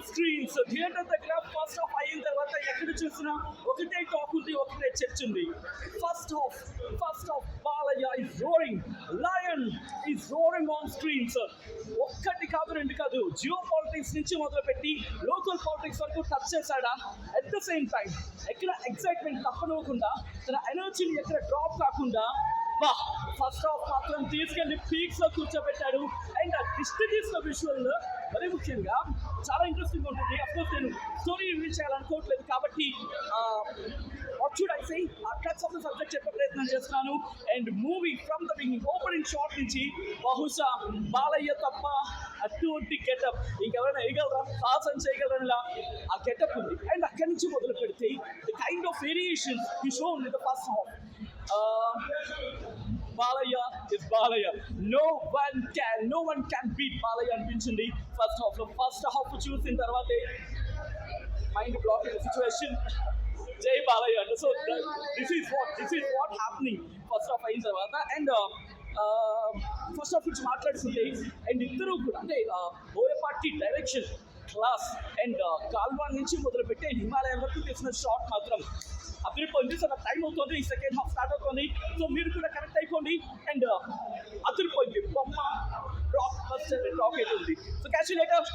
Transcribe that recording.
Screens theatre దగ్గర first half అయిన తర్వాత ఎక్కడ చూసినా ఒకటే టాక్ ఉంది, ఒకటే చర్చ ఉంది. First half Balayya is roaring, lion is roaring on screens. ఒక్కటి కాదు, రెండు కాదు, జియో పాలిటిక్స్ నుంచి మొదలుపెట్టి లోకల్ పాలిటిక్స్ వరకు టచ్ చేశాడా. అట్ ద సేమ్ టైం ఎక్కడ ఎక్సైట్మెంట్ తప్పనివ్వకుండా, తన ఎనర్జీని ఎక్కడ డ్రాప్ కాకుండా ఫస్ట్ హాఫ్ మాత్రం తీసుకెళ్లి పీక్స్ లో కూర్చోబెట్టాడు. అండ్ ఆ దిష్టి తీసిన విజువల్ మరీ ముఖ్యంగా చాలా ఇంట్రెస్టింగ్ ఉంటుంది. అఫ్కోర్స్ నేను స్టోరీ రివీల్ చేయాలనుకోవట్లేదు కాబట్టి వాట్ షుడ్ ఐ సే, ఆ టచ్ ఆఫ్ ద సబ్జెక్ట్ చెప్పే ప్రయత్నం చేస్తున్నాను. And movie from the beginning opening shot నుంచి బహుశా బాలయ్య తప్ప అటువంటి గెటప్ ఇంకెవరైనా వేయగలరా, సాహసం చేయగలరా, ఆ గెటప్ ఉంది. అండ్ అక్కడి నుంచి మొదలు పెడితే ద కైండ్ ఆఫ్ వేరియేషన్స్ ఈ షో ఉంది the first half. Balaya is Balaya. No one can beat Balaya అనిపించింది ఫస్ట్ హాఫ్ లో. ఫస్ట్ హాఫ్ చూసిన తర్వాతే మైండ్ బ్లాకింగ్ సిచ్యువేషన్. జై Balayya. So this is what happening first half అయిన తర్వాత. అండ్ ఫస్ట్ హాఫ్ నుంచి మాట్లాడుతుంటే అండ్ ఇద్దరు కూడా అంటే బోయపాటి డైరెక్షన్ క్లాస్ అండ్ కాల్వాన్ నుంచి మొదలుపెట్టే హిమాలయం వరకు తీసిన షాట్ మాత్రం అదిరిపోయింది. సో నాకు టైం అవుతుంది, ఈ సెకండ్ హాఫ్ స్టార్ట్ అవుతుంది. సో మీరు కూడా కనెక్ట్ అయిపోండి. అండ్ అదిరిపోయింది బొమ్మ రాక్ బస్టర్ రాకెట్ ఉంది. So catch you later.